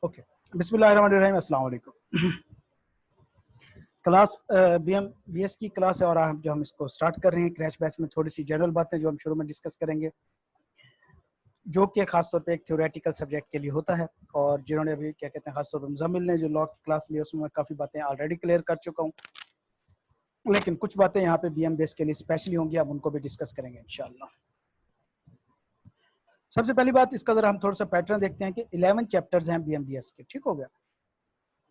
Okay, बिस्मिल्लाहिर्रहमानिर्रहीम, अस्सलाम वालेकुम। क्लास बीएस की क्लास है और हम इसको स्टार्ट कर रहे हैं। क्रैश बैच में थोड़ी सी जनरल बातें जो हम शुरू में डिस्कस करेंगे, जो कि खासतौर पे एक थ्योरेटिकल सब्जेक्ट के लिए होता है। और जिन्होंने अभी क्या कहते हैं, खासतौर पर मुज़म्मिल ने जो लॉ की क्लास ली उसमें मैं काफ़ी बातें ऑलरेडी क्लियर कर चुका हूँ, लेकिन कुछ बातें यहाँ पे बीएम बेस के लिए स्पेशली होंगी, अब उनको भी डिस्कस करेंगे इंशाल्लाह। सबसे पहली बात, इसका जरा हम थोड़ा सा पैटर्न देखते हैं कि 11 चैप्टर्स हैं बीएमबीएस के। ठीक हो गया।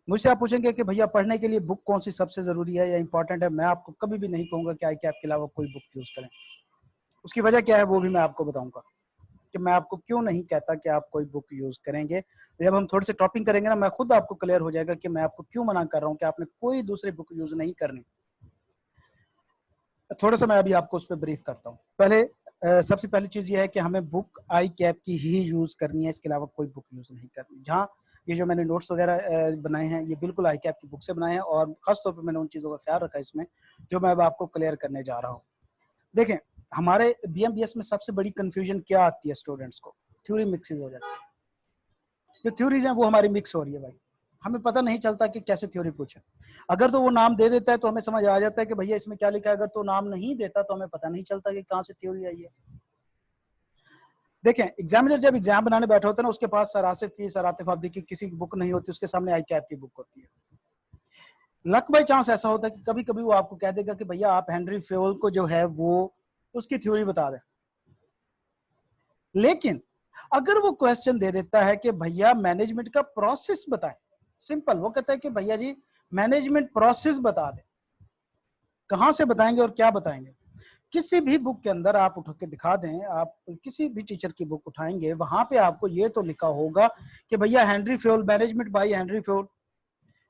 मुझसे आप पूछेंगे कि भैया पढ़ने के लिए बुक कौन सी सबसे ज़रूरी है या इंपॉर्टेंट है। मैं आपको कभी भी नहीं कहूँगा कि ICAP के अलावा कोई बुक चूज़ करें। उसकी वजह क्या है वो भी मैं आपको बताऊंगा कि मैं आपको क्यों नहीं कहता कि आप कोई बुक यूज़ करेंगे। जब हम थोड़े से टॉपिंग करेंगे ना, मैं खुद आपको क्लियर हो जाएगा कि मैं आपको क्यों मना कर रहा हूँ कि आपने कोई दूसरी बुक यूज़ नहीं करनी। थोड़ा सा मैं अभी आपको उस पर ब्रीफ करता हूँ। पहले सबसे पहली चीज़ ये है कि हमें बुक ICAP की ही यूज़ करनी है, इसके अलावा कोई बुक यूज़ नहीं करनी। जहाँ ये जो मैंने नोट्स वगैरह बनाए हैं ये बिल्कुल ICAP की बुक से बनाए हैं और ख़ासतौर पे मैंने उन चीज़ों का ख्याल रखा है इसमें जो मैं अब आपको क्लियर करने जा रहा हूँ। देखें, हमारे BMBS में सबसे बड़ी कन्फ्यूजन क्या आती है स्टूडेंट्स को, थ्योरी मिक्सेज हो जाती है। जो थ्योरीज हैं वो हमारी मिक्स हो रही है भाई, हमें पता नहीं चलता कि कैसे थ्योरी पूछे। अगर तो वो नाम दे देता है तो हमें समझ आ जाता है कि भैया इसमें क्या लिखा है। अगर तो नाम नहीं देता तो हमें पता नहीं चलता कि कहाँ से थ्योरी आई है। देखें, एग्जामिनर जब एग्जाम बनाने बैठा होता है ना, उसके पास सर आसिफ की, सर आतिफ अब्दी की किसी की बुक नहीं होती, उसके सामने ICAP की बुक होती है। लक बाई चांस ऐसा होता है कि कभी कभी वो आपको कह देगा कि भैया आप हेनरी फेवल को जो है वो उसकी थ्योरी बता दें। लेकिन अगर वो क्वेश्चन दे देता है कि भैया मैनेजमेंट का प्रोसेस बताएं, सिंपल, वो कहता है कि भैया जी मैनेजमेंट प्रोसेस बता दें, कहां से बताएंगे और क्या बताएंगे। किसी भी बुक के अंदर आप उठा के दिखा दें, आप किसी भी टीचर की बुक उठाएंगे वहां पे आपको ये तो लिखा होगा कि भैया Henry Fayol, management by Henry Fayol.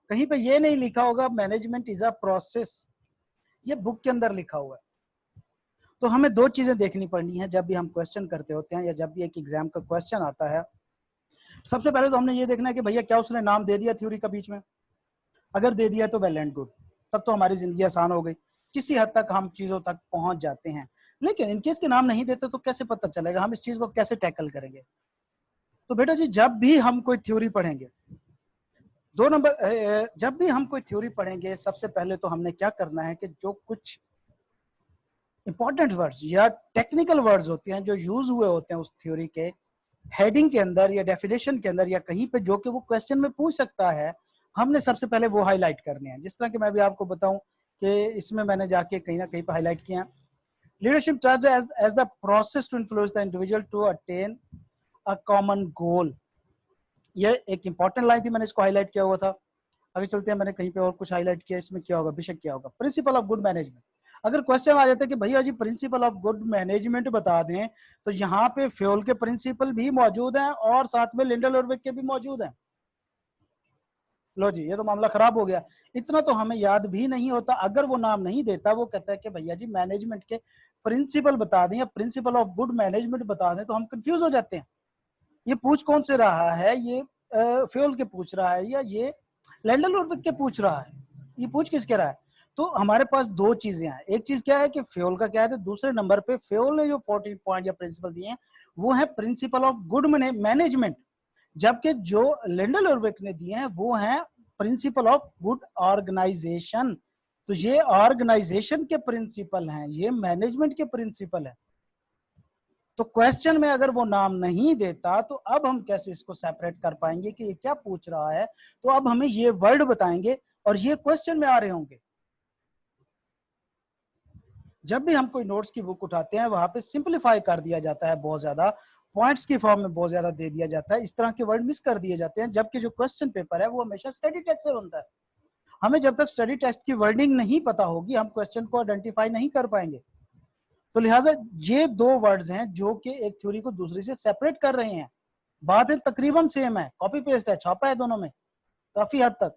कहीं पे ये नहीं लिखा होगा मैनेजमेंट इज अ प्रोसेस। ये बुक के अंदर लिखा हुआ है। तो हमें दो चीजें देखनी पड़नी है जब भी हम क्वेश्चन करते होते हैं या जब भी एक एग्जाम का क्वेश्चन आता है। सबसे पहले तो हमने ये देखना है कि भैया क्या उसने नाम दे दिया थ्योरी का बीच में। अगर दे दिया तो वेल एंड गुड, तब तो हमारी जिंदगी आसान हो गई, किसी हद तक हम चीजों तक पहुंच जाते हैं। लेकिन इनकेस के नाम नहीं देते तो कैसे पता चलेगा, हम इस चीज को कैसे टैकल करेंगे। तो बेटा जी, जब भी हम कोई थ्योरी पढ़ेंगे, दो नंबर, जब भी हम कोई थ्योरी पढ़ेंगे सबसे पहले तो हमने क्या करना है कि जो कुछ इंपॉर्टेंट वर्ड्स या टेक्निकल वर्ड्स होते हैं जो यूज हुए होते हैं उस थ्योरी के हेडिंग के अंदर या डेफिनेशन के अंदर या कहीं पे जो कि वो क्वेश्चन में पूछ सकता है, हमने सबसे पहले वो हाईलाइट करने हैं। जिस तरह कि मैं भी आपको बताऊं कि इसमें मैंने जाके कहीं ना कहीं पे हाईलाइट किया, leadership charge as the process to influence the individual to attain a common goal. ये एक इंपॉर्टेंट लाइन थी, मैंने इसको हाईलाइट किया हुआ था। आगे चलते हैं, मैंने कहीं पे और कुछ हाईलाइट किया, इसमें क्या होगा, बेशक क्या होगा, प्रिंसिपल ऑफ गुड मैनेजमेंट। अगर क्वेश्चन आ जाता है कि भैया जी प्रिंसिपल ऑफ गुड मैनेजमेंट बता दें, तो यहाँ पे फ्योल के प्रिंसिपल भी मौजूद हैं और साथ में लिंडल और विक के भी मौजूद हैं। लो जी, ये तो मामला खराब हो गया। इतना तो हमें याद भी नहीं होता। अगर वो नाम नहीं देता, वो कहता है कि भैया जी मैनेजमेंट के प्रिंसिपल बता दें या प्रिंसिपल ऑफ गुड मैनेजमेंट बता दें, तो हम कंफ्यूज हो जाते हैं। ये पूछ कौन से रहा है, ये फ्योल के पूछ रहा है या ये लैंडल और विक के पूछ रहा है, ये पूछ किसके रहा है। तो हमारे पास दो चीजें हैं, एक चीज क्या है कि फ्योल का क्या है, तो दूसरे नंबर पे फ्योल ने जो 14 पॉइंट या प्रिंसिपल दिए हैं वो है प्रिंसिपल ऑफ गुड मैनेजमेंट, जबकि जो लिंडल और विक ने दिए हैं वो हैं प्रिंसिपल ऑफ गुड ऑर्गेनाइजेशन। तो ये ऑर्गेनाइजेशन के प्रिंसिपल हैं, ये मैनेजमेंट के प्रिंसिपल है। तो क्वेश्चन में अगर वो नाम नहीं देता तो अब हम कैसे इसको सेपरेट कर पाएंगे कि ये क्या पूछ रहा है। तो अब हमें ये वर्ड बताएंगे और ये क्वेश्चन में आ रहे होंगे। जब भी हम कोई नोट्स की बुक उठाते हैं वहां पे सिंपलीफाई कर दिया जाता है, बहुत ज्यादा पॉइंट्स की फॉर्म में बहुत ज्यादा दे दिया जाता है, इस तरह के वर्ड मिस कर दिए जाते हैं। जबकि जो क्वेश्चन पेपर है वो हमेशा स्टडी टेक्स्ट से बनता है। हमें जब तक स्टडी टेक्स्ट की वर्डिंग नहीं पता होगी हम क्वेश्चन को आइडेंटिफाई नहीं कर पाएंगे। तो लिहाजा ये दो वर्ड्स हैं जो कि एक थ्योरी को दूसरी से सेपरेट कर रहे हैं। बातें तकरीबन सेम है, कॉपी पेस्ट है, छापा है दोनों में काफी हद तक,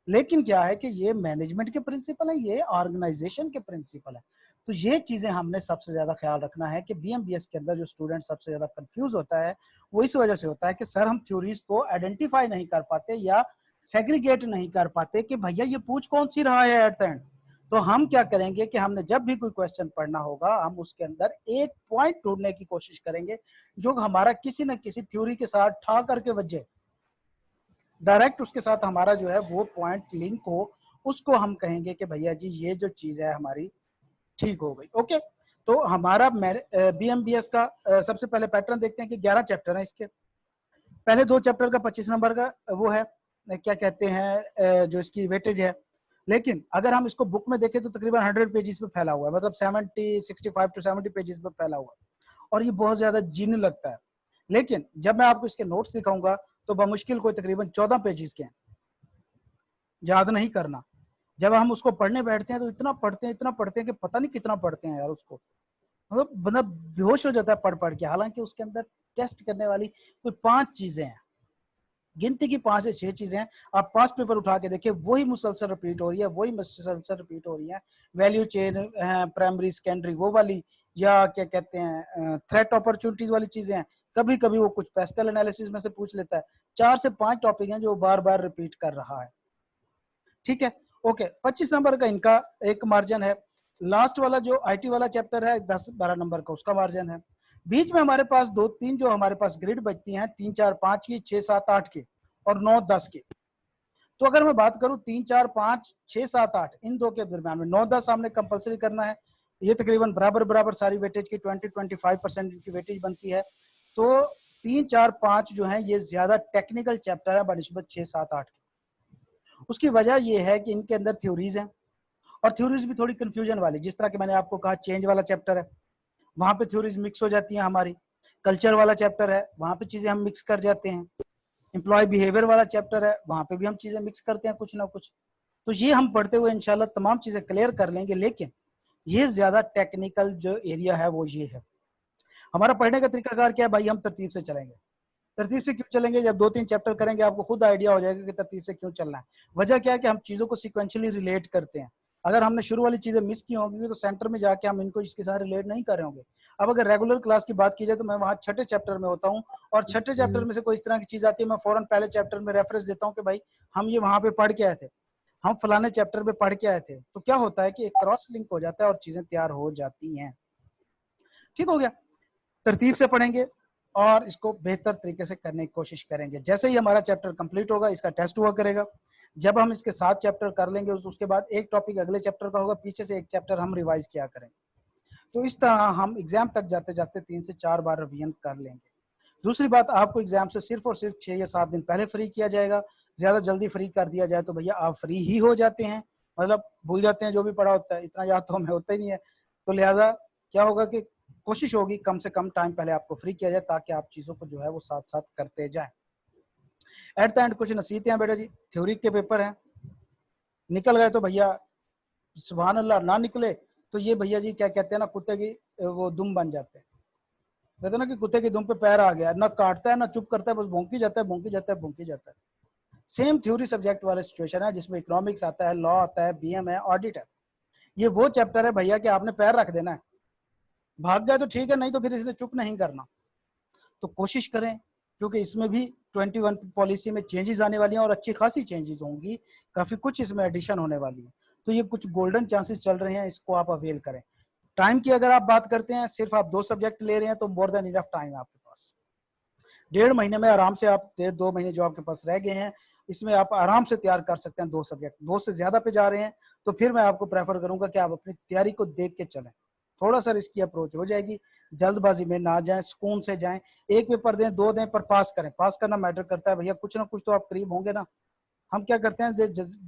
लेकिन क्या है कि ये मैनेजमेंट के प्रिंसिपल है, ये ऑर्गेनाइजेशन के प्रिंसिपल है। तो ये चीजें हमने सबसे ज्यादा ख्याल रखना है कि BMBS के अंदर जो स्टूडेंट सबसे ज्यादा कंफ्यूज होता है वो इस वजह से होता है कि सर हम थ्योरीज को आइडेंटिफाई नहीं कर पाते या सेग्रीगेट नहीं कर पाते कि भैया ये पूछ कौन सी रहा है एट द एंड। तो हम क्या करेंगे कि हमने जब भी कोई क्वेश्चन पढ़ना होगा हम उसके अंदर एक पॉइंट ढूंढने की कोशिश करेंगे जो हमारा किसी न किसी थ्योरी के साथ ठा करके वजह। डायरेक्ट उसके साथ हमारा जो है वो पॉइंट लिंक हो, उसको हम कहेंगे कि भैया जी ये जो चीज है हमारी ठीक हो गई। ओके, तो हमारा BMBS का सबसे पहले पैटर्न देखते हैं कि 11 चैप्टर है इसके। पहले 2 चैप्टर का 25 नंबर का वो है, क्या कहते हैं, जो इसकी वेटेज है। लेकिन अगर हम इसको बुक में देखें तो तकरीबन 100 पेजेस पे फैला हुआ है, मतलब 65 टू 70 पेजेस पे फैला हुआ है, और ये बहुत ज्यादा जीर्ण लगता है। लेकिन जब मैं आपको इसके नोट्स दिखाऊंगा तो बमुश्किल कोई तकरीबन 14 पेजेस के हैं, याद नहीं करना। जब हम उसको पढ़ने बैठते हैं तो इतना पढ़ते हैं कि पता नहीं कितना पढ़ते हैं यार उसको, मतलब बंदा बेहोश हो जाता है पढ़ पढ़ के। हालांकि उसके अंदर टेस्ट करने वाली कोई 5 चीजें हैं, गिनती की 5 से 6 चीजें हैं। आप 5 पेपर उठा के देखिए, वही मुसलसल रिपीट हो रही है, वही मुसलसल रिपीट हो रही है। वैल्यू चेन, प्राइमरी सेकेंडरी वो वाली, या क्या कहते हैं थ्रेट अपॉर्चुनिटीज वाली चीजें हैं। कभी कभी वो कुछ पेस्टल एनालिसिस में से पूछ लेता है। 4 से 5 टॉपिक हैं जो बार बार रिपीट कर रहा है। ठीक है, ओके। 25 नंबर का इनका एक मार्जिन है। लास्ट वाला जो IT वाला चैप्टर है 10-12 नंबर का, उसका मार्जिन है। बीच में हमारे पास 2-3 जो हमारे पास ग्रिड बचती हैं, 3, 4, 5 की, 6, 7, 8 की, और 9, 10 की। तो अगर मैं बात करूं 3, 4, 5, 6, 7, 8 इन दो के दरम्यान में 9, 10 हमने कंपलसरी करना है। ये तकरीबन बराबर बराबर सारी वेटेज की 20-25% की वेटेज बनती है। तो 3, 4, 5 जो है ये ज्यादा टेक्निकल चैप्टर है बनिस्बत 6, 7, 8 की। उसकी वजह यह है कि इनके अंदर थ्योरीज हैं, और थ्योरीज भी थोड़ी कंफ्यूजन वाली। जिस तरह के मैंने आपको कहा चेंज वाला चैप्टर है, वहां पे थ्योरीज मिक्स हो जाती हैं हमारी। कल्चर वाला चैप्टर है, वहां पे चीजें हम मिक्स कर जाते हैं। एम्प्लॉय बिहेवियर वाला चैप्टर है, वहां पे भी हम चीजें मिक्स करते हैं कुछ ना कुछ। तो ये हम पढ़ते हुए इंशाल्लाह तमाम चीजें क्लियर कर लेंगे। लेकिन ये ज्यादा टेक्निकल जो एरिया है वो ये है। हमारा पढ़ने का तरीकाकार क्या है भाई, हम तरतीब से चलेंगे। तरतीब से क्यों चलेंगे? जब 2-3 चैप्टर करेंगे आपको खुद आइडिया हो जाएगा कि तरतीब से क्यों चलना है। वजह क्या है कि हम चीजों को सिक्वेंशियली रिलेट करते हैं। अगर हमने शुरू वाली चीजें मिस की होंगी तो सेंटर में जाके हम इनको इसके साथ रिलेट नहीं कर रहे होंगे। अब अगर रेगुलर क्लास की बात की जाए तो मैं वहां 6ठे चैप्टर में होता हूँ, और 6ठे चैप्टर में से कोई इस तरह की चीज आती है, मैं फौरन पहले चैप्टर में रेफरेंस देता हूँ कि भाई हम ये वहां पे पढ़ के आए थे, हम फलाने चैप्टर में पढ़ के आए थे। तो क्या होता है कि एक क्रॉस लिंक हो जाता है और चीजें तैयार हो जाती हैं। ठीक हो गया। तरतीब से पढ़ेंगे और इसको बेहतर तरीके से करने की कोशिश करेंगे। जैसे ही हमारा चैप्टर कंप्लीट होगा इसका टेस्ट हुआ करेगा। जब हम इसके 7 चैप्टर कर लेंगे उसके बाद एक टॉपिक अगले चैप्टर का होगा, पीछे से एक चैप्टर हम रिवाइज किया करेंगे। तो इस तरह हम एग्जाम तक जाते जाते 3 से 4 बार रिवीजन कर लेंगे। दूसरी बात, आपको एग्जाम से सिर्फ और सिर्फ 6 या 7 दिन पहले फ्री किया जाएगा। ज्यादा जल्दी फ्री कर दिया जाए तो भैया आप फ्री ही हो जाते हैं, मतलब भूल जाते हैं जो भी पढ़ा होता है, इतना याद तो हमें होता ही नहीं है। तो लिहाजा क्या होगा कि कोशिश होगी कम से कम टाइम पहले आपको फ्री किया जाए, ताकि आप चीजों को जो है वो साथ साथ करते जाएं। एट द एंड कुछ नसीहतें हैं बेटा जी। थ्योरी के पेपर हैं, निकल गए तो भैया सुभान अल्लाह, ना निकले तो ये भैया जी क्या कहते हैं ना, कुत्ते की वो दुम बन जाते हैं। कहते ना कि कुत्ते की दुम पे पैर आ गया, ना काटता है ना चुप करता है, बस भौंकी जाता है, भौंकी जाता है, भौंकी जाता है। सेम थ्योरी सब्जेक्ट वाला सिचुएशन है, जिसमें इकोनॉमिक्स आता है, लॉ आता है, BM है, ऑडिट है। ये वो चैप्टर है भैया कि आपने पैर रख देना है। भाग गया तो ठीक है, नहीं तो फिर इसने चुप नहीं करना। तो कोशिश करें, क्योंकि इसमें भी 21 पॉलिसी में चेंजेस आने वाली हैं, और अच्छी खासी चेंजेस होंगी, काफी कुछ इसमें एडिशन होने वाली है। तो ये कुछ गोल्डन चांसेस चल रहे हैं, इसको आप अवेल करें। टाइम की अगर आप बात करते हैं, सिर्फ आप 2 सब्जेक्ट ले रहे हैं तो मोर देन इनफ टाइम है आपके पास। 1.5 महीने में आराम से आप 1.5-2 महीने जो आपके पास रह गए हैं, इसमें आप आराम से तैयार कर सकते हैं 2 सब्जेक्ट। 2 से ज्यादा पे जा रहे हैं तो फिर मैं आपको प्रेफर करूंगा कि आप अपनी तैयारी को देख के चलें। थोड़ा सा रिस्की अप्रोच हो जाएगी, जल्दबाजी में ना जाएं, सुकून से जाएं। एक पेपर दें, 2 दें, पर पास करें। पास करना मैटर करता है भैया, कुछ ना कुछ तो आप करीब होंगे ना। हम क्या करते हैं,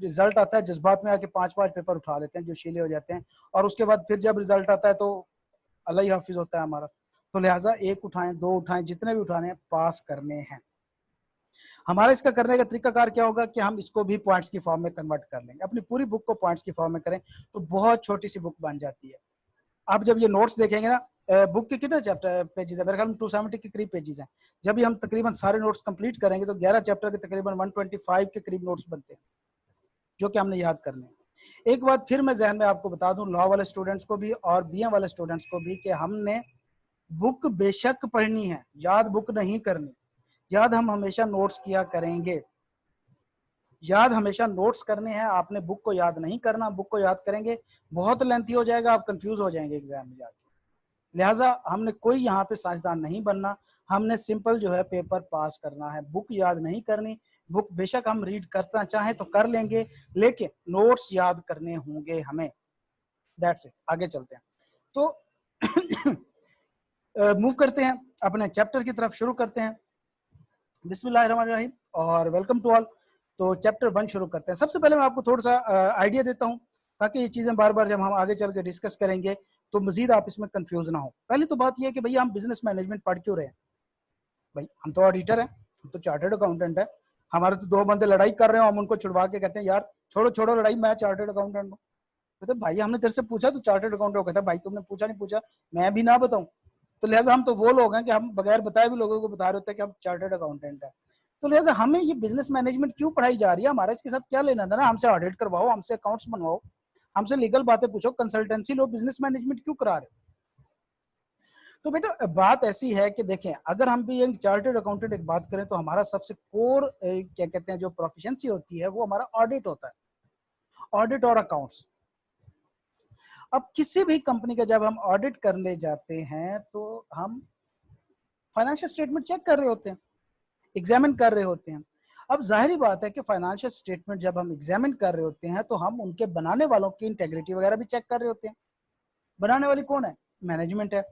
रिजल्ट आता है जज्बात में आके 5-5 पेपर उठा लेते हैं, जो शीले हो जाते हैं, और उसके बाद फिर जब रिजल्ट आता है तो अल्लाह ही हाफिज होता है हमारा। तो लिहाजा 1 उठाएं, 2 उठाएं, जितने भी उठाने हैं पास करने हैं। हमारा इसका करने का तरीकाकार क्या होगा कि हम इसको भी पॉइंट्स की फॉर्म में कन्वर्ट कर लेंगे। अपनी पूरी बुक को पॉइंट्स की फॉर्म में करें तो बहुत छोटी सी बुक बन जाती है। आप जब ये नोट्स देखेंगे ना, बुक के कितने चैप्टर पेजेस है, मेरे ख्याल में 270 के करीब पेजेस हैं। जब भी हम तकरीबन सारे नोट्स कंप्लीट करेंगे तो 11 चैप्टर के तकरीबन 125 के करीब नोट्स बनते हैं, जो कि हमने याद करने हैं। एक बात फिर मैं जहन में आपको बता दूं, लॉ वाले स्टूडेंट्स को भी और BM वाले स्टूडेंट्स को भी, कि हमने बुक बेशक पढ़नी है, याद बुक नहीं करनी। याद हम हमेशा नोट्स किया करेंगे, याद हमेशा नोट्स करने हैं। आपने बुक को याद नहीं करना। बुक को याद करेंगे बहुत लेंथी हो जाएगा, आप कंफ्यूज हो जाएंगे एग्जाम में जाके। लिहाजा हमने कोई यहाँ पे साइंसदान नहीं बनना, हमने सिंपल जो है पेपर पास करना है। बुक याद नहीं करनी, बुक बेशक हम रीड करना चाहें तो कर लेंगे, लेकिन नोट्स याद करने होंगे हमें। That's it. आगे चलते हैं तो मूव करते हैं अपने चैप्टर की तरफ, शुरू करते हैं। बिस्मिल्लाहिर्रहमानिर्रहीम और वेलकम टू ऑल। तो चैप्टर 1 शुरू करते हैं। सबसे पहले मैं आपको थोड़ा सा आइडिया देता हूं, ताकि ये चीजें बार बार जब हम आगे चल के डिस्कस करेंगे तो मजीद आप इसमें कंफ्यूज ना हो। पहली तो बात यह है कि भैया हम बिजनेस मैनेजमेंट पढ़ क्यों रहे हैं? भाई हम तो ऑडिटर हैं, हम तो चार्टर्ड अकाउंटेंट है। हमारे तो दो बंदे लड़ाई कर रहे हो, हम उनको छुड़वा के कहते हैं यार छोड़ो छोड़ो लड़ाई, मैं चार्टर्ड अकाउंटेंट हूँ। कहते भाई हमने तेरे से पूछा तू चार्टर्ड अकाउंटेंट हो? कहता भाई तुमने पूछा नहीं पूछा, मैं भी ना बताऊं? तो लिहाजा हम तो वो लोग हैं कि हम बगैर बताए भी लोगों को बता रहे होते हैं कि हम चार्टर्ड अकाउंटेंट है। तो लिहाजा हमें ये बिजनेस मैनेजमेंट क्यों पढ़ाई जा रही है? हमारा इसके साथ क्या लेना था ना? हमसे ऑडिट करवाओ, हमसे अकाउंट्स बनवाओ, हमसे लीगल बातें पूछो, कंसल्टेंसी लो, बिजनेस मैनेजमेंट क्यों करा रहे? तो बेटा बात ऐसी है कि देखें, अगर हम भी एक चार्टर्ड अकाउंटेंट एक बात करें तो हमारा सबसे कोर क्या कहते हैं जो प्रोफिशिएंसी होती है वो हमारा ऑडिट होता है, ऑडिट और अकाउंट्स। अब किसी भी कंपनी का जब हम ऑडिट करने जाते हैं तो हम फाइनेंशियल स्टेटमेंट चेक कर रहे होते हैं, एग्जामिन कर रहे होते हैं। अब जाहिर बात है कि फाइनेंशियल स्टेटमेंट जब हम एग्जामिन कर रहे होते हैं तो हम उनके बनाने वालों की इंटेग्रिटी वगैरह भी चेक कर रहे होते हैं। बनाने वाली कौन है? मैनेजमेंट है।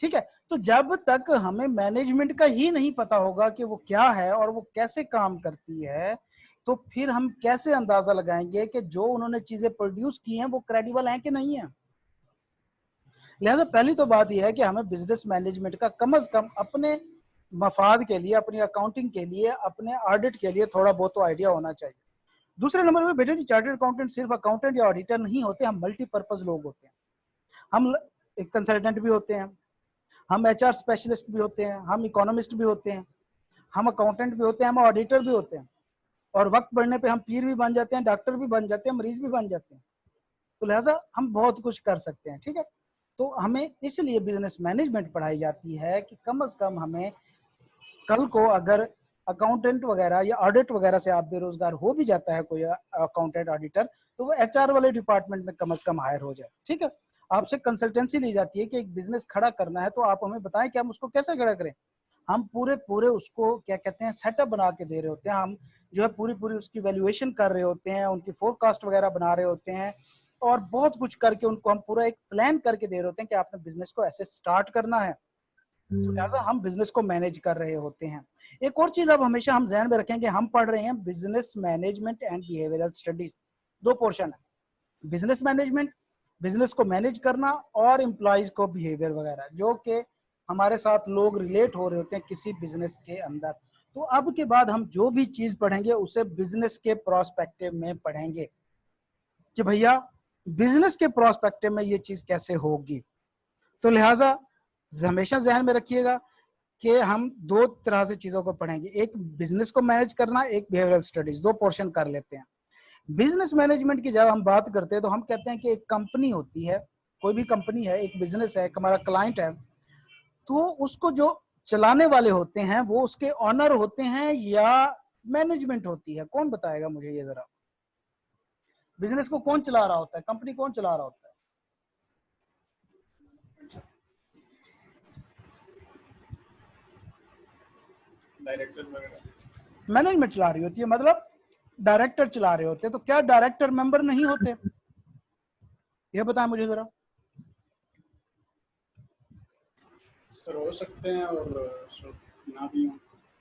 ठीक है, तो जब तक हमें मैनेजमेंट का ही नहीं पता होगा कि वो क्या है और वो कैसे काम करती है, तो फिर हम कैसे अंदाजा लगाएंगे कि जो उन्होंने चीजें प्रोड्यूस की हैं वो क्रेडिबल हैं कि नहीं है? लिहाजा पहली तो बात यह है कि हमें बिजनेस मैनेजमेंट का कम से कम अपने मफाद के लिए, अपनी अकाउंटिंग के लिए, अपने ऑडिट के लिए थोड़ा बहुत तो आइडिया होना चाहिए। दूसरे नंबर पे बेटे जी, चार्टर्ड अकाउंटेंट सिर्फ अकाउंटेंट या ऑडिटर नहीं होते, हम मल्टीपर्पज लोग होते हैं। हम एक कंसल्टेंट भी होते हैं, हम एचआर स्पेशलिस्ट भी होते हैं, हम इकोनॉमिस्ट भी होते हैं, हम अकाउंटेंट भी होते हैं, हम ऑडिटर भी होते हैं, और वक्त बढ़ने पे हम पीर भी बन जाते हैं, डॉक्टर भी बन जाते हैं, मरीज भी बन जाते हैं। तो लिहाजा हम बहुत कुछ कर सकते हैं। ठीक है, तो हमें इसलिए बिजनेस मैनेजमेंट पढ़ाई जाती है कि कम से कम हमें कल को अगर अकाउंटेंट वगैरह या ऑडिट वगैरह से आप बेरोजगार हो भी जाता है कोई अकाउंटेंट ऑडिटर, तो वो एचआर वाले डिपार्टमेंट में कम से कम हायर हो जाए। ठीक है, आपसे कंसल्टेंसी ली जाती है कि एक बिजनेस खड़ा करना है तो आप हमें बताएं कि हम उसको कैसे खड़ा करें। हम पूरे पूरे उसको क्या कहते हैं सेटअप बना के दे रहे होते हैं, हम जो है पूरी पूरी उसकी वैल्यूएशन कर रहे होते हैं, उनकी फोरकास्ट वगैरह बना रहे होते हैं, और बहुत कुछ करके उनको हम पूरा एक प्लान करके दे रहे होते हैं कि आपने बिजनेस को ऐसे स्टार्ट करना है। तो लिहाजा हम बिजनेस को मैनेज कर रहे होते हैं। एक और चीज अब हमेशा हम ध्यान में रखेंगे, हम पढ़ रहे हैं business management and behavioural studies. दो पोर्शन है, बिजनेस मैनेजमेंट, बिजनेस को मैनेज करना, और एम्प्लॉयज को बिहेवियर वगैरह, जो कि हमारे साथ लोग रिलेट हो रहे होते हैं किसी बिजनेस के अंदर। तो अब के बाद हम जो भी चीज पढ़ेंगे उसे बिजनेस के प्रोस्पेक्टिव में पढ़ेंगे कि भैया बिजनेस के प्रोस्पेक्टिव में ये चीज कैसे होगी। तो लिहाजा हमेशा ध्यान में रखिएगा कि हम दो तरह से चीजों को पढ़ेंगे, एक बिजनेस को मैनेज करना, एक बिहेवियरल स्टडीज, दो पोर्शन कर लेते हैं। बिजनेस मैनेजमेंट की जब हम बात करते हैं तो हम कहते हैं कि एक कंपनी होती है, कोई भी कंपनी है, एक बिजनेस है, हमारा क्लाइंट है, तो उसको जो चलाने वाले होते हैं वो उसके ऑनर होते हैं या मैनेजमेंट होती है? कौन बताएगा मुझे ये जरा? बिजनेस को कौन चला रहा होता है, कंपनी कौन चला रहा होता है? डायरेक्टर वगैरह, मैनेजमेंट चला रही होती है, मतलब डायरेक्टर चला रहे होते हैं। तो क्या डायरेक्टर मेंबर नहीं होते? ये बताएं मुझे जरा। सर हो सकते हैं और ना भी हो।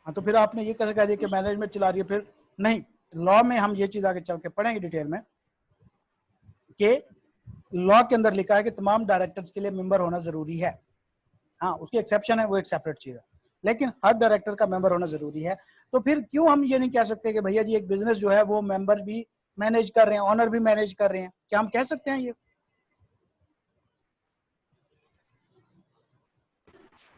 हाँ, तो फिर आपने ये कैसे कह दिया कि मैनेजमेंट चला रही है? फिर नहीं, लॉ में हम ये चीज आगे चल के पढ़ेंगे डिटेल में कि लॉ के अंदर लिखा है कि तमाम डायरेक्टर्स के लिए मेंबर होना जरूरी है। हाँ, उसकी एक्सेप्शन है, वो एक सेपरेट चीज है, लेकिन हर डायरेक्टर का मेंबर होना जरूरी है। तो फिर क्यों हम ये नहीं कह सकते कि भैया जी एक बिजनेस जो है वो मेंबर भी मैनेज कर रहे हैं, ऑनर भी मैनेज कर रहे हैं? क्या हम कह सकते हैं ये?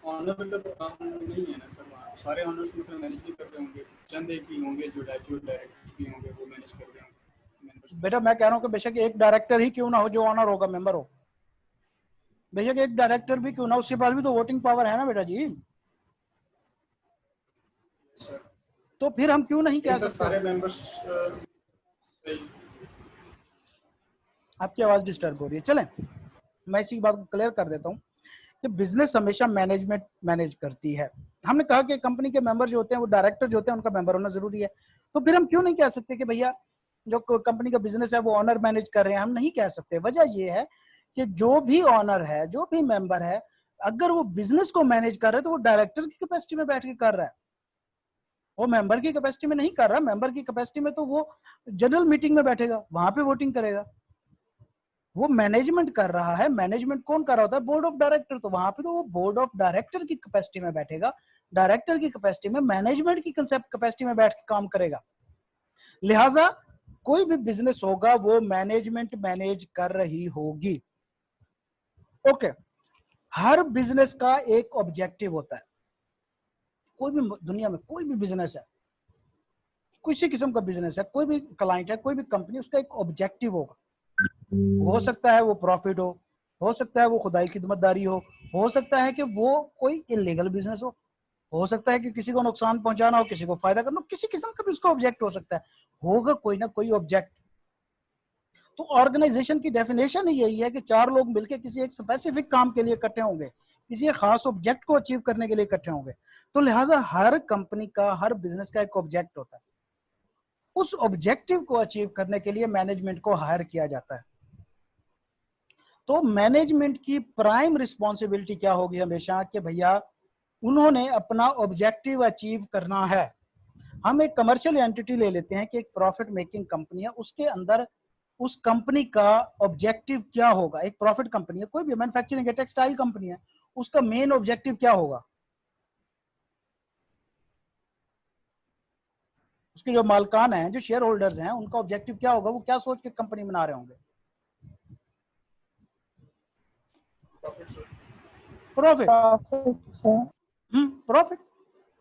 ऑनर का तो काम नहीं है ना सर, सारे ऑनर्स मतलब मैनेज नहीं कर रहे होंगे, चंद एक ही होंगे जो डायरेक्टर्स भी होंगे वो मैनेज कर रहे होंगे। बेटा मैं कह रहा हूँ कि बेशक एक डायरेक्टर ही क्यों ना हो जो ऑनर होगा, मेंबर हो, बेशक एक डायरेक्टर भी क्यों ना, उसके पास भी तो वोटिंग पावर है ना बेटा जी। सर तो फिर हम क्यों नहीं कह सर सकते? सारे मेंबर्स आपकी आवाज डिस्टर्ब हो रही है। चलें, मैं इसी बात को क्लियर कर देता हूँ कि बिजनेस हमेशा मैनेजमेंट मैनेज करती है। हमने कहा कि कंपनी के मेंबर जो होते हैं वो डायरेक्टर जो होते हैं उनका मेंबर होना जरूरी है, तो फिर हम क्यों नहीं कह सकते कि भैया जो कंपनी का बिजनेस है वो ऑनर मैनेज कर रहे हैं? हम नहीं कह सकते। वजह ये है कि जो भी ऑनर है, जो भी मेंबर है, अगर वो बिजनेस को मैनेज कर रहा है तो वो डायरेक्टर की कैपेसिटी में बैठ के कर रहा है, वो मेंबर की कैपेसिटी में नहीं कर रहा। मेंबर की कैपेसिटी में तो वो जनरल मीटिंग में बैठेगा, वहां पे वोटिंग करेगा। वो मैनेजमेंट कर रहा है। मैनेजमेंट कौन कर रहा होता है? Board of director. तो वहां पे तो वो बोर्ड ऑफ डायरेक्टर की कैपेसिटी में बैठेगा, डायरेक्टर की कैपेसिटी में, मैनेजमेंट की कंसेप्ट कैपेसिटी में बैठ के काम करेगा। लिहाजा कोई भी बिजनेस होगा वो मैनेजमेंट मैनेज कर रही होगी। ओके, हर बिजनेस का एक ऑब्जेक्टिव होता है। कोई भी दुनिया में कोई भी बिजनेस है, किसी किस्म का बिजनेस है, कोई भी क्लाइंट है, कोई भी कंपनी, उसका एक ऑब्जेक्टिव होगा। हो सकता है वो प्रॉफिट हो सकता है वो खुदाई खिदमतदारी हो सकता है कि वो कोई इलीगल बिजनेस हो सकता है कि किसी को नुकसान पहुंचाना हो, किसी को फायदा करना हो, किसी किस्म का भी उसका ऑब्जेक्ट हो सकता है, होगा कोई ना कोई ऑब्जेक्ट। तो ऑर्गेनाइजेशन की डेफिनेशन ही यही है कि चार लोग मिलकर किसी एक स्पेसिफिक काम के लिए इकट्ठे होंगे, किसी एक खास ऑब्जेक्ट को अचीव करने के लिए इकट्ठे होंगे। तो लिहाजा हर कंपनी का, हर बिजनेस का एक ऑब्जेक्ट होता है। उस ऑब्जेक्टिव को अचीव करने के लिए मैनेजमेंट को हायर किया जाता है। तो मैनेजमेंट की प्राइम रिस्पॉन्सिबिलिटी क्या होगी हमेशा कि भैया उन्होंने अपना ऑब्जेक्टिव अचीव करना है। हम एक कमर्शियल एंटिटी ले लेते हैं कि एक प्रॉफिट मेकिंग कंपनी है, उसके अंदर उस कंपनी का ऑब्जेक्टिव क्या होगा? एक प्रॉफिट कंपनी है, कोई भी मैन्युफैक्चरिंग टेक्सटाइल कंपनी है, उसका मेन ऑब्जेक्टिव क्या होगा? उसके जो मालकान हैं, जो शेयर होल्डर्स हैं, उनका ऑब्जेक्टिव क्या होगा? वो क्या सोच के कंपनी बना रहे होंगे? प्रॉफिट। प्रॉफिट,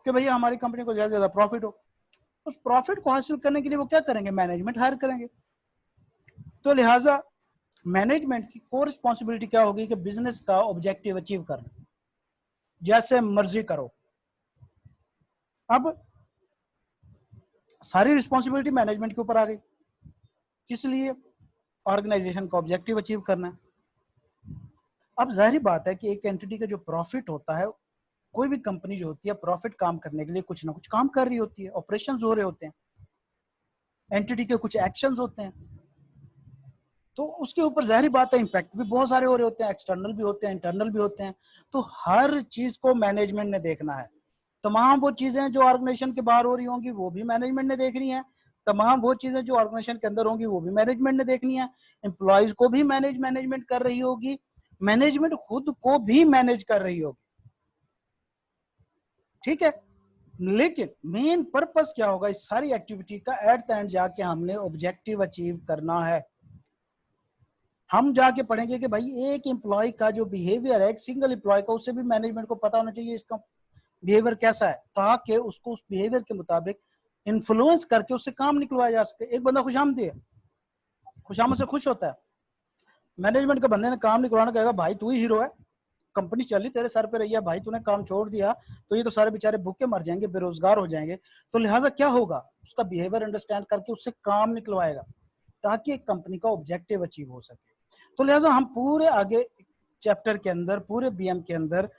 कि भैया हमारी कंपनी को ज्यादा से ज्यादा प्रॉफिट हो। उस प्रॉफिट को हासिल करने के लिए वो क्या करेंगे? मैनेजमेंट हायर करेंगे। तो लिहाजा मैनेजमेंट की कोर रिस्पॉन्सिबिलिटी क्या होगी कि बिजनेस का ऑब्जेक्टिव अचीव करना, जैसे मर्जी करो। अब सारी रिस्पॉन्सिबिलिटी मैनेजमेंट के ऊपर आ गई, किस लिए? ऑर्गेनाइजेशन का ऑब्जेक्टिव अचीव करना है। अब जाहिर बात है कि एक एंटिटी का जो प्रॉफिट होता है, कोई भी कंपनी जो होती है प्रॉफिट काम करने के लिए कुछ ना कुछ काम कर रही होती है, ऑपरेशंस हो रहे होते हैं, एंटिटी के कुछ एक्शंस होते हैं, तो उसके ऊपर जाहिर बात है इंपैक्ट भी बहुत सारे हो रहे होते हैं, एक्सटर्नल भी होते हैं, इंटरनल भी होते हैं। तो हर चीज को मैनेजमेंट ने देखना है। तमाम वो चीजें जो ऑर्गेनाइजेशन के बाहर हो रही होंगी वो भी मैनेजमेंट ने देखनी है, तमाम वो चीजें जो ऑर्गेनाइजेशन के अंदर होंगी वो भी मैनेजमेंट ने देखनी है। एम्प्लॉयज को भी मैनेजमेंट कर रही होगी, मैनेजमेंट खुद को भी मैनेज कर रही होगी। ठीक है, लेकिन मेन पर्पस क्या होगा इस सारी एक्टिविटी का? एट द एंड जाके हमने ऑब्जेक्टिव अचीव करना है। हम जाके पढ़ेंगे कि भाई एक एम्प्लॉय का जो बिहेवियर है, एक सिंगल एम्प्लॉय का, उससे भी मैनेजमेंट को पता होना चाहिए इसका बिहेवियर कैसा है, ताकि उसको उस बिहेवियर के मुताबिक इन्फ्लुएंस करके उससे काम निकलवाया जा सके। एक बंदा खुशामदी है, खुशामद से खुश होता है, मैनेजमेंट के बंदे ने काम निकलवाना, कहेगा भाई तू ही हीरो है, कंपनी चली तेरे सर पे रही है, भाई तूने काम छोड़ दिया तो ये तो सारे बेचारे भूखे मर जाएंगे, बेरोजगार हो जाएंगे। तो लिहाजा क्या होगा? उसका बिहेवियर अंडरस्टैंड करके उससे काम निकलवाएगा ताकि एक कंपनी का ऑब्जेक्टिव अचीव हो सके। तो लिहाजा हम पूरे आगे चैप्टर के अंदर, पूरे बीएम के अंदर